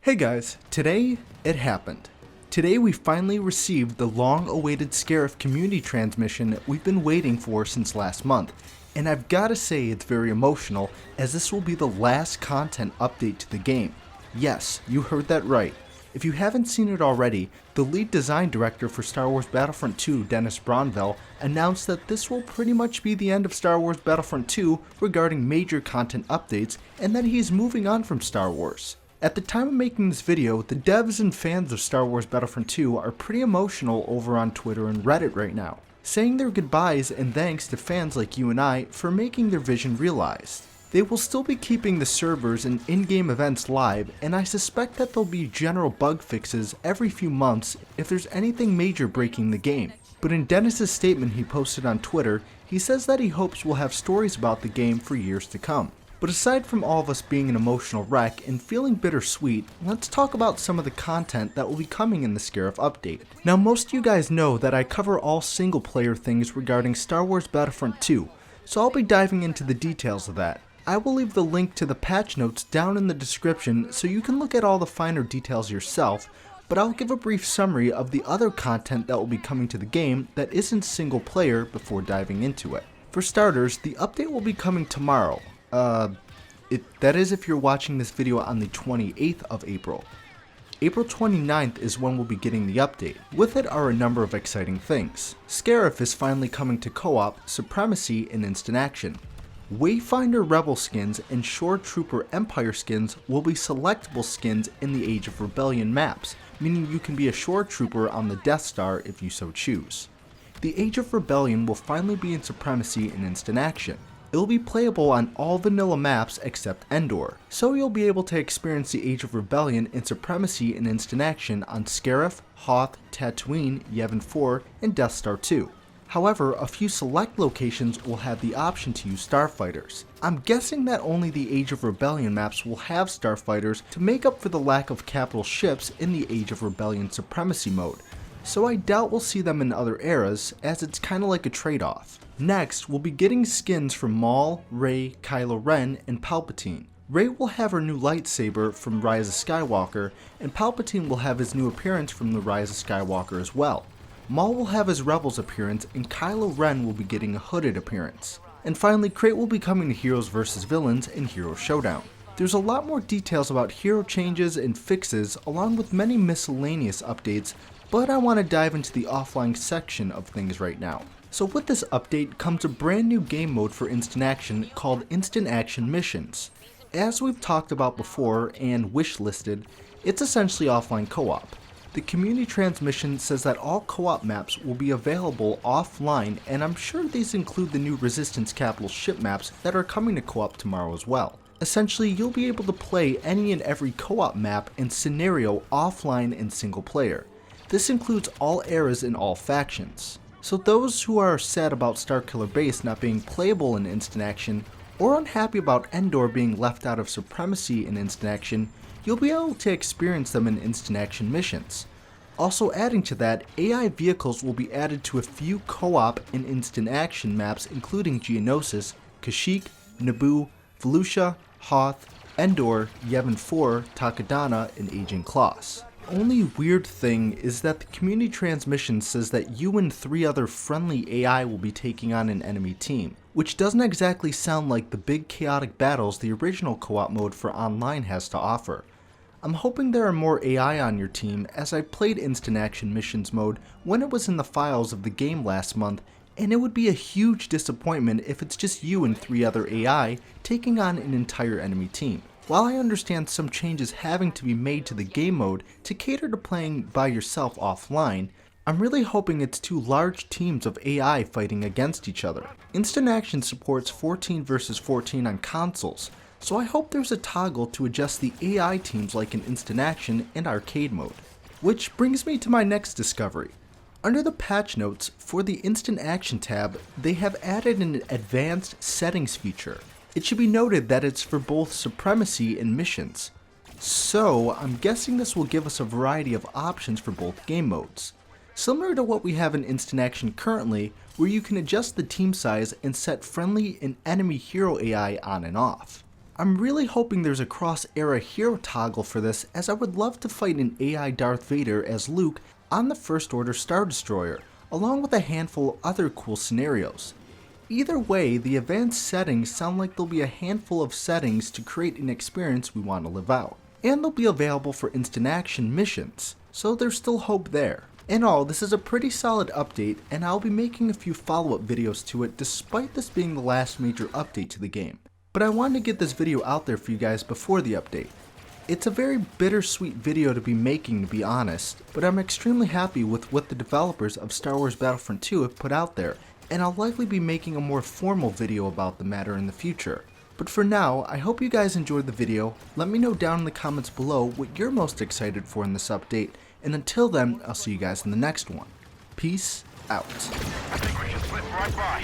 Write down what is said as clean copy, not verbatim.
Hey guys, today it happened. Today we finally received the long-awaited Scarif community transmission we've been waiting for since last month, and I've gotta say it's very emotional as this will be the last content update to the game. Yes, you heard that right. If you haven't seen it already, the lead design director for Star Wars Battlefront 2, Dennis Bronville, announced that this will pretty much be the end of Star Wars Battlefront 2 regarding major content updates and that he's moving on from Star Wars. At the time of making this video, the devs and fans of Star Wars Battlefront 2 are pretty emotional over on Twitter and Reddit right now, saying their goodbyes and thanks to fans like you and I for making their vision realized. They will still be keeping the servers and in-game events live, and I suspect that there'll be general bug fixes every few months if there's anything major breaking the game. But in Dennis's statement he posted on Twitter, he says that he hopes we'll have stories about the game for years to come. But aside from all of us being an emotional wreck and feeling bittersweet, let's talk about some of the content that will be coming in the Scarif update. Now most of you guys know that I cover all single player things regarding Star Wars Battlefront 2, so I'll be diving into the details of that. I will leave the link to the patch notes down in the description so you can look at all the finer details yourself, but I'll give a brief summary of the other content that will be coming to the game that isn't single player before diving into it. For starters, the update will be coming tomorrow. That is if you're watching this video on the 28th of April. April 29th is when we'll be getting the update. With it are a number of exciting things. Scarif is finally coming to co-op, Supremacy, and Instant Action. Wayfinder Rebel skins and Shore Trooper Empire skins will be selectable skins in the Age of Rebellion maps, meaning you can be a Shore Trooper on the Death Star if you so choose. The Age of Rebellion will finally be in Supremacy and Instant Action. It will be playable on all vanilla maps except Endor, so you'll be able to experience the Age of Rebellion in Supremacy and Instant Action on Scarif, Hoth, Tatooine, Yavin 4, and Death Star 2. However, a few select locations will have the option to use Starfighters. I'm guessing that only the Age of Rebellion maps will have Starfighters to make up for the lack of capital ships in the Age of Rebellion Supremacy Mode, so I doubt we'll see them in other eras as it's kinda like a trade-off. Next, we'll be getting skins from Maul, Rey, Kylo Ren, and Palpatine. Rey will have her new lightsaber from Rise of Skywalker, and Palpatine will have his new appearance from the Rise of Skywalker as well. Maul will have his Rebels appearance, and Kylo Ren will be getting a hooded appearance. And finally, Crate will be coming to Heroes vs Villains in Hero Showdown. There's a lot more details about hero changes and fixes, along with many miscellaneous updates, but I want to dive into the offline section of things right now. So with this update comes a brand new game mode for Instant Action called Instant Action Missions. As we've talked about before and wishlisted, it's essentially offline co-op. The community transmission says that all co-op maps will be available offline, and I'm sure these include the new Resistance Capital ship maps that are coming to co-op tomorrow as well. Essentially, you'll be able to play any and every co-op map and scenario offline and single player. This includes all eras and all factions. So those who are sad about Starkiller Base not being playable in Instant Action, or unhappy about Endor being left out of Supremacy in Instant Action, you'll be able to experience them in Instant Action missions. Also adding to that, AI vehicles will be added to a few co-op and Instant Action maps including Geonosis, Kashyyyk, Naboo, Volusia, Hoth, Endor, Yavin 4, Takodana, and Agent Kloss. Only weird thing is that the community transmission says that you and 3 other friendly AI will be taking on an enemy team, which doesn't exactly sound like the big chaotic battles the original co-op mode for online has to offer. I'm hoping there are more AI on your team, as I played Instant Action Missions mode when it was in the files of the game last month, and it would be a huge disappointment if it's just you and 3 other AI taking on an entire enemy team. While I understand some changes having to be made to the game mode to cater to playing by yourself offline, I'm really hoping it's 2 large teams of AI fighting against each other. Instant Action supports 14 vs 14 on consoles, so I hope there's a toggle to adjust the AI teams like in Instant Action and Arcade mode. Which brings me to my next discovery. Under the patch notes, for the Instant Action tab, they have added an advanced settings feature. It should be noted that it's for both Supremacy and Missions. So, I'm guessing this will give us a variety of options for both game modes. Similar to what we have in Instant Action currently, where you can adjust the team size and set friendly and enemy hero AI on and off. I'm really hoping there's a cross-era hero toggle for this, as I would love to fight an AI Darth Vader as Luke on the First Order Star Destroyer, along with a handful of other cool scenarios. Either way, the advanced settings sound like there'll be a handful of settings to create an experience we want to live out. And they'll be available for instant action missions, so there's still hope there. In all, this is a pretty solid update, and I'll be making a few follow-up videos to it despite this being the last major update to the game. But I wanted to get this video out there for you guys before the update. It's a very bittersweet video to be making, to be honest, but I'm extremely happy with what the developers of Star Wars Battlefront 2 have put out there, and I'll likely be making a more formal video about the matter in the future. But for now, I hope you guys enjoyed the video. Let me know down in the comments below what you're most excited for in this update, and until then, I'll see you guys in the next one. Peace out. I think we can slip right by.